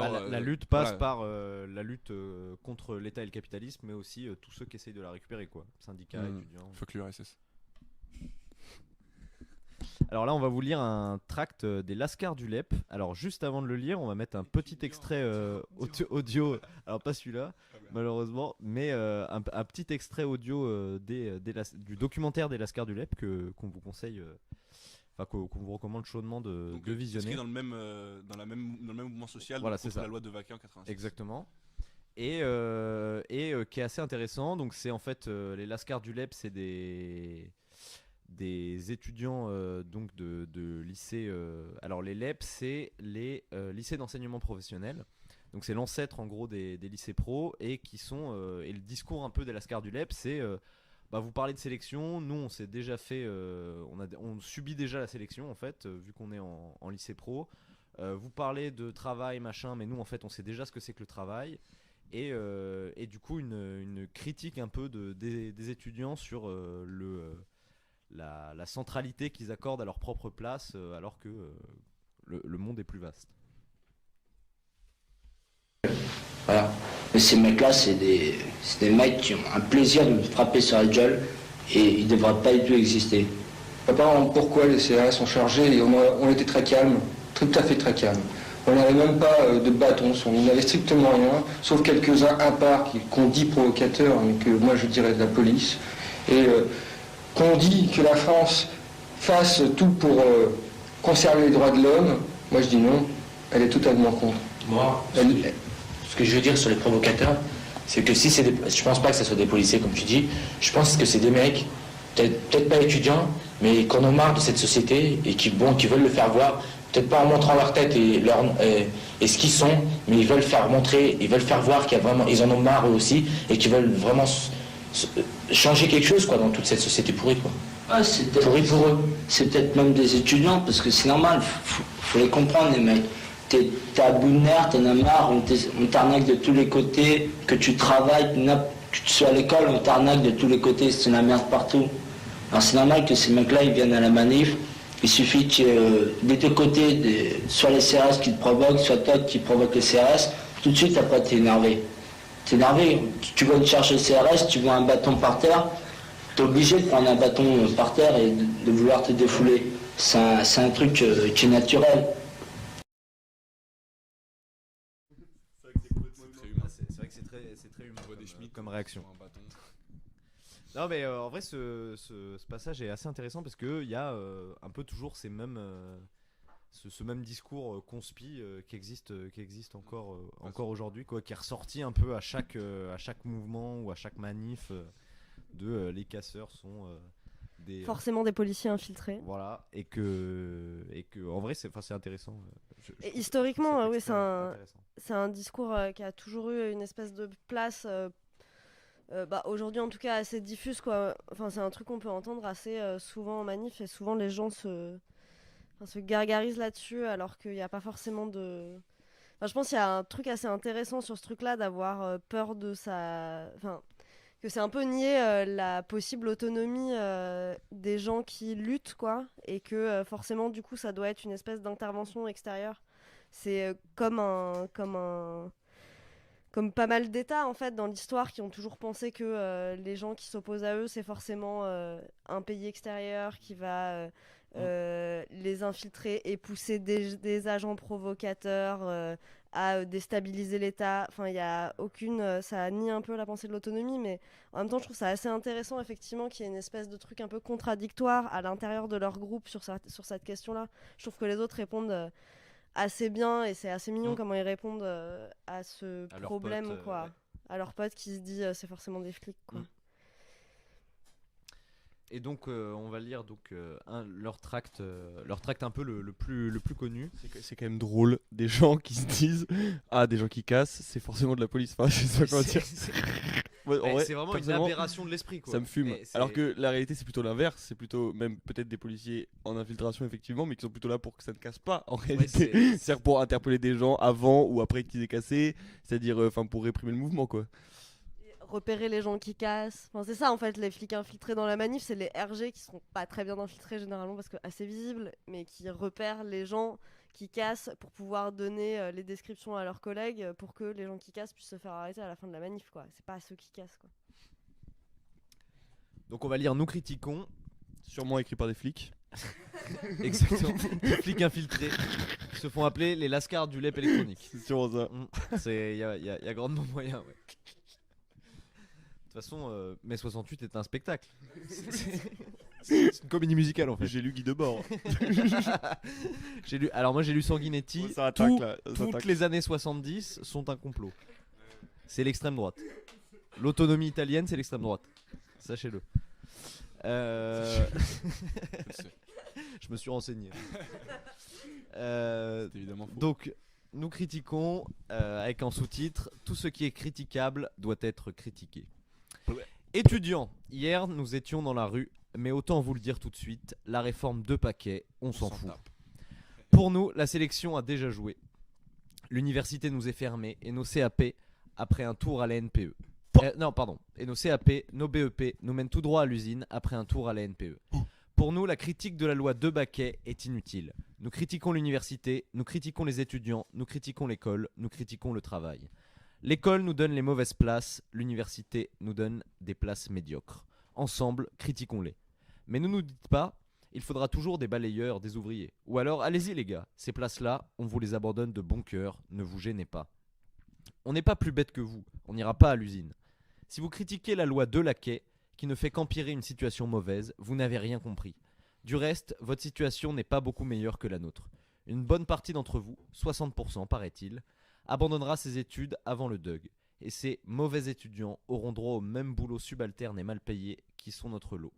Alors, La lutte passe voilà. par la lutte contre l'État et le capitalisme, mais aussi tous ceux qui essayent de la récupérer, quoi. Syndicats, étudiants. Fuck l'URSS. Alors là, on va vous lire un tract des Lascars du Lep. Alors juste avant de le lire, on va mettre un petit extrait audio. Alors pas celui-là, malheureusement, mais un petit extrait audio du documentaire des Lascars du Lep qu'on vous conseille, qu'on vous recommande chaudement de C'est visionner. dans le même, dans le même mouvement social Voilà, contre c'est ça. la loi de Vaquet en 86. Exactement. Et qui est assez intéressant. Donc c'est en fait les Lascars du Lep, c'est des étudiants donc de lycée. Alors les LEP, c'est les lycées d'enseignement professionnel. Donc c'est l'ancêtre en gros des lycées pro et qui sont et le discours un peu des Lascars du LEP, c'est vous parlez de sélection. Nous on s'est déjà fait, on subit déjà la sélection en fait vu qu'on est en lycée pro. Vous parlez de travail machin, mais nous en fait on sait déjà ce que c'est que le travail. Et du coup une critique un peu des étudiants sur la centralité qu'ils accordent à leur propre place alors que le monde est plus vaste. Voilà. Mais ces mecs-là, c'est des mecs qui ont un plaisir de me frapper sur la gueule et ils ne devraient pas du tout exister. Papa, pourquoi les CRS sont chargés et on était très calme, tout à fait très calme. On n'avait même pas de bâtons, on n'avait strictement rien, sauf quelques-uns impars qu'on dit provocateurs, mais que moi je dirais de la police. Et qu'on dit que la France fasse tout pour conserver les droits de l'homme, moi je dis non, elle est totalement contre. Moi, ce que je veux dire sur les provocateurs, c'est que si c'est je pense pas que ce soit des policiers comme tu dis, je pense que c'est des mecs, peut-être pas étudiants, mais qui en ont marre de cette société et qui veulent le faire voir, peut-être pas en montrant leur tête et ce qu'ils sont, mais ils veulent faire montrer, ils veulent faire voir qu'il y a vraiment, ils en ont marre eux aussi et qu'ils veulent vraiment changer quelque chose quoi dans toute cette société pourrie quoi. Ouais, c'est pourri pour eux. C'est peut-être même des étudiants parce que c'est normal, faut les comprendre les mecs. T'es à bout de nerfs, t'en as marre, on t'arnaque de tous les côtés, que tu travailles, que tu sois à l'école, on t'arnaque de tous les côtés, c'est la merde partout. Alors c'est normal que ces mecs-là ils viennent à la manif. Il suffit qu'il y ait des deux côtés, soit les CRS qui te provoquent, soit toi qui provoque les CRS, tout de suite après t'es énervé. T'es énervé, tu vois une charge de CRS, tu vois un bâton par terre, t'es obligé de prendre un bâton par terre et de vouloir te défouler. C'est un truc qui est naturel. C'est vrai que c'est très humain comme réaction. Non mais en vrai ce passage est assez intéressant parce qu'il y a un peu toujours ces mêmes ce même discours conspi qui existe encore aujourd'hui quoi, qui est ressorti un peu à chaque mouvement ou à chaque manif les casseurs sont des forcément des policiers infiltrés. Voilà et que en vrai c'est intéressant. Et historiquement oui c'est un discours qui a toujours eu une espèce de place. Aujourd'hui en tout cas assez diffuse quoi. Enfin c'est un truc qu'on peut entendre assez souvent en manif et souvent les gens se gargarisent là-dessus alors qu'il n'y a pas forcément de... Enfin je pense qu'il y a un truc assez intéressant sur ce truc là d'avoir peur de sa... Enfin que c'est un peu nier la possible autonomie des gens qui luttent quoi et que forcément du coup ça doit être une espèce d'intervention extérieure. C'est comme pas mal d'États en fait dans l'histoire qui ont toujours pensé que les gens qui s'opposent à eux c'est forcément un pays extérieur qui va les infiltrer et pousser des agents provocateurs à déstabiliser l'État. Enfin il y a aucune ça nie un peu la pensée de l'autonomie mais en même temps je trouve ça assez intéressant effectivement qu'il y ait une espèce de truc un peu contradictoire à l'intérieur de leur groupe sur cette question-là. Je trouve que les autres répondent assez bien et c'est assez mignon comment ils répondent à ce problème quoi. Ouais. À leur pote qui se dit c'est forcément des flics quoi. Et donc on va lire donc leur tract un peu le plus connu. C'est quand même drôle des gens qui se disent des gens qui cassent c'est forcément de la police. Enfin je sais pas comment dire. C'est vraiment une aberration de l'esprit quoi. Ça me fume. Alors que la réalité c'est plutôt l'inverse, c'est plutôt même peut-être des policiers en infiltration effectivement mais qui sont plutôt là pour que ça ne casse pas en réalité. C'est-à-dire pour interpeller des gens avant ou après qu'ils aient cassé, c'est-à-dire pour réprimer le mouvement quoi. Repérer les gens qui cassent. Enfin, c'est ça en fait les flics infiltrés dans la manif, c'est les RG qui sont pas très bien infiltrés généralement parce que assez visibles mais qui repèrent les gens qui cassent pour pouvoir donner les descriptions à leurs collègues pour que les gens qui cassent puissent se faire arrêter à la fin de la manif, quoi. C'est pas ceux qui cassent, quoi. Donc on va lire Nous critiquons. Sûrement écrit par des flics. Exactement. Des flics infiltrés qui se font appeler les lascars du LEP électronique. C'est sûrement ça. Il y a grandement moyen. Ouais. De toute façon, mai 68 est un spectacle. C'est une comédie musicale en fait. J'ai lu Guy Debord. Alors moi j'ai lu Sanguinetti. Ça attaque, là. Ça Toutes attaque. les années 70 sont un complot. C'est l'extrême droite. L'autonomie italienne, c'est l'extrême droite. Sachez-le. Je me suis renseigné. C'est évidemment faux. Donc, nous critiquons avec en sous-titre tout ce qui est critiquable doit être critiqué. Ouais. Étudiants, hier nous étions dans la rue, mais autant vous le dire tout de suite, la réforme de paquet, on s'en fout. tape. Pour nous, la sélection a déjà joué. L'université nous est fermée et nos CAP, après un tour à la NPE. Et nos CAP, nos BEP nous mènent tout droit à l'usine après un tour à la NPE. Pour nous, la critique de la loi de Baquet est inutile. Nous critiquons l'université, nous critiquons les étudiants, nous critiquons l'école, nous critiquons le travail. L'école nous donne les mauvaises places, l'université nous donne des places médiocres. Ensemble, critiquons-les. Mais ne nous dites pas, il faudra toujours des balayeurs, des ouvriers. Ou alors, allez-y les gars, ces places-là, on vous les abandonne de bon cœur, ne vous gênez pas. On n'est pas plus bête que vous, on n'ira pas à l'usine. Si vous critiquez la loi de Laquet, qui ne fait qu'empirer une situation mauvaise, vous n'avez rien compris. Du reste, votre situation n'est pas beaucoup meilleure que la nôtre. Une bonne partie d'entre vous, 60% paraît-il, abandonnera ses études avant le DUG. Et ces mauvais étudiants auront droit au même boulot subalterne et mal payé qui sont notre lot.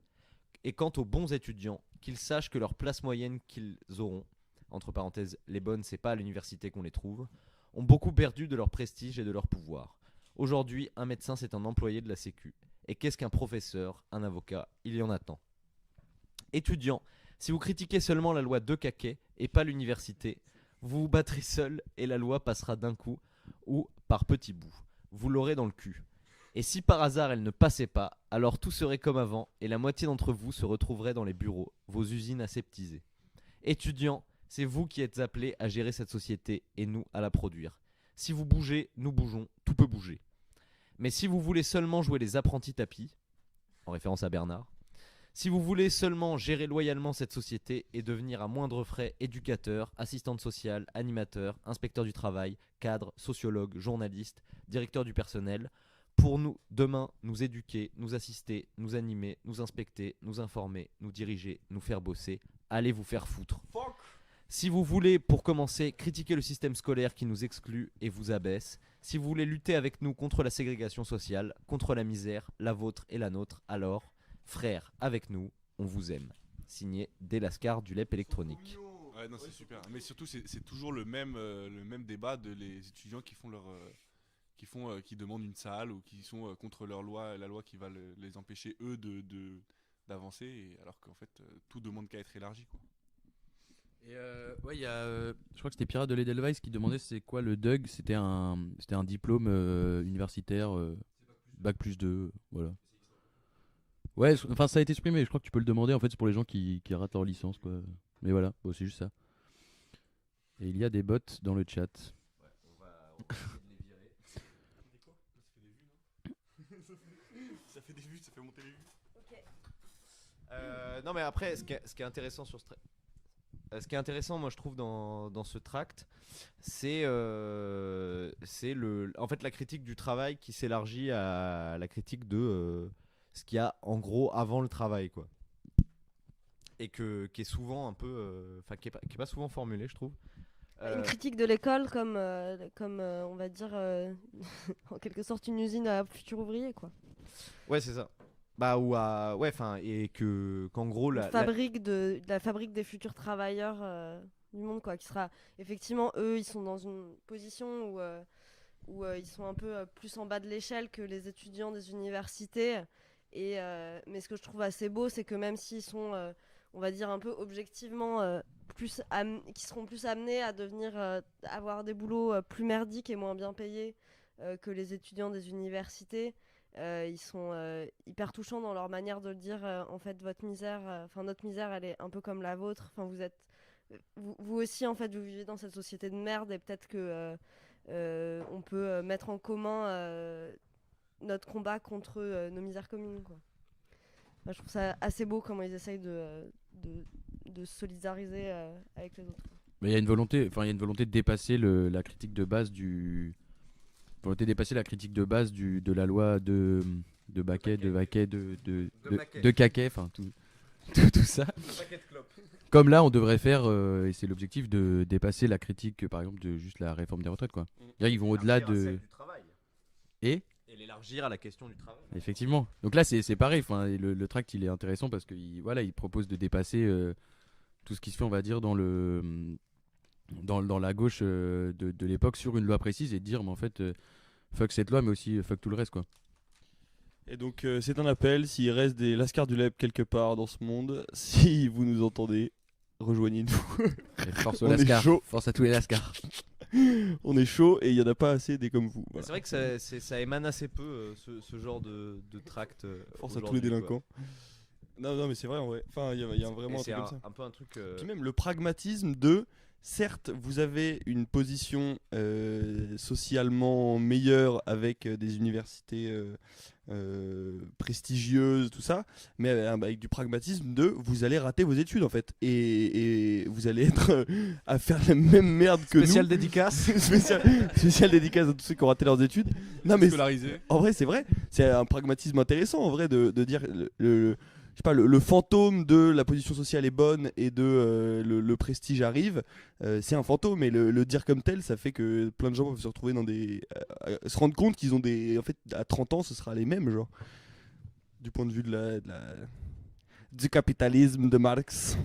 Et quant aux bons étudiants, qu'ils sachent que leur place moyenne qu'ils auront, entre parenthèses, les bonnes c'est pas à l'université qu'on les trouve, ont beaucoup perdu de leur prestige et de leur pouvoir. Aujourd'hui, un médecin c'est un employé de la Sécu. Et qu'est-ce qu'un professeur, un avocat, il y en a tant. Étudiants, si vous critiquez seulement la loi de Caquet et pas l'université, vous vous battrez seul et la loi passera d'un coup ou par petits bouts. Vous l'aurez dans le cul. Et si par hasard elle ne passait pas, alors tout serait comme avant et la moitié d'entre vous se retrouverait dans les bureaux, vos usines aseptisées. Étudiants, c'est vous qui êtes appelés à gérer cette société et nous à la produire. Si vous bougez, nous bougeons, tout peut bouger. Mais si vous voulez seulement jouer les apprentis tapis, en référence à Bernard, si vous voulez seulement gérer loyalement cette société et devenir à moindre frais éducateur, assistante sociale, animateur, inspecteur du travail, cadre, sociologue, journaliste, directeur du personnel, pour nous, demain, nous éduquer, nous assister, nous animer, nous inspecter, nous informer, nous diriger, nous faire bosser, allez vous faire foutre. Si vous voulez, pour commencer, critiquer le système scolaire qui nous exclut et vous abaisse, si vous voulez lutter avec nous contre la ségrégation sociale, contre la misère, la vôtre et la nôtre, alors, frères, avec nous, on vous aime. Signé Delascar du LEP électronique. Ouais, non, c'est super. Mais surtout, c'est toujours le même débat de les étudiants qui font qui demandent une salle ou qui sont contre leur loi, la loi qui va les empêcher eux d'avancer, alors qu'en fait tout demande qu'à être élargi, quoi. Et ouais, il y a, je crois que c'était Pirate de l'Edelweiss qui demandait c'est quoi le DUG. C'était un diplôme universitaire, bac plus 2, voilà. Ouais, enfin ça a été supprimé, je crois que tu peux le demander, en fait c'est pour les gens qui ratent leur licence, quoi. Mais voilà, bon, c'est juste ça. Et il y a des bots dans le chat. Ouais, on va essayer de les virer. Ça fait des vues, ça fait monter les vues. Non mais après, ce qui est intéressant sur ce qui est intéressant, moi je trouve dans ce tract, c'est en fait la critique du travail qui s'élargit à la critique de ce qu'il y a en gros avant le travail, quoi. Et qui est souvent un peu, enfin qui est pas souvent formulé, je trouve. Une critique de l'école comme on va dire en quelque sorte une usine à futurs ouvriers, quoi. Ouais, c'est ça. Bah ou à ouais, enfin et qu'en gros la fabrique des futurs travailleurs du monde, quoi, qui sera effectivement, eux ils sont dans une position où ils sont un peu plus en bas de l'échelle que les étudiants des universités, et mais ce que je trouve assez beau, c'est que même s'ils sont on va dire un peu objectivement qui seront plus amenés à devenir avoir des boulots plus merdiques et moins bien payés que les étudiants des universités. Ils sont hyper touchants dans leur manière de le dire. En fait, votre misère, notre misère, elle est un peu comme la vôtre. Enfin, vous aussi en fait vous vivez dans cette société de merde et peut-être que on peut mettre en commun notre combat contre nos misères communes, quoi. Moi, je trouve ça assez beau comment ils essayent de se solidariser avec les autres. Mais il y a une volonté, de dépasser la critique de base de la loi de Baquet, de Caquet, enfin tout ça. Comme là, on devrait faire, et c'est l'objectif de dépasser la critique, par exemple, de juste la réforme des retraites, quoi. Là, ils vont au-delà de. Et l'élargir à la question du travail. effectivement. Donc là, c'est pareil. Enfin, le tract, il est intéressant parce qu'il il propose de dépasser tout ce qui se fait, on va dire, dans la gauche de l'époque sur une loi précise et de dire, mais en fait, fuck cette loi, mais aussi fuck tout le reste, quoi. Et donc c'est un appel, s'il reste des Lascar du Leb quelque part dans ce monde, si vous nous entendez, rejoignez-nous. Et force aux On est Lascar, chaud. force à tous les Lascar. On est chaud et il n'y en a pas assez des comme vous. Voilà. C'est vrai que ça émane assez peu ce genre de tract. Force à tous les délinquants. Non mais c'est vrai en vrai. Enfin il y a vraiment un truc comme ça. Un peu un truc. Puis même le pragmatisme de, certes vous avez une position socialement meilleure avec des universités prestigieuses, tout ça, mais avec du pragmatisme de, vous allez rater vos études en fait, et vous allez être à faire la même merde que Spécial nous. dédicace. Spécial dédicace à tous ceux qui ont raté leurs études. Non mais Scolarisé. en vrai c'est vrai, c'est un pragmatisme intéressant en vrai de dire je sais pas, le fantôme de la position sociale est bonne et de le prestige arrive, c'est un fantôme, et le dire comme tel, ça fait que plein de gens peuvent se retrouver dans se rendre compte qu'ils ont en fait, à 30 ans, ce sera les mêmes, genre, du point de vue du capitalisme de Marx.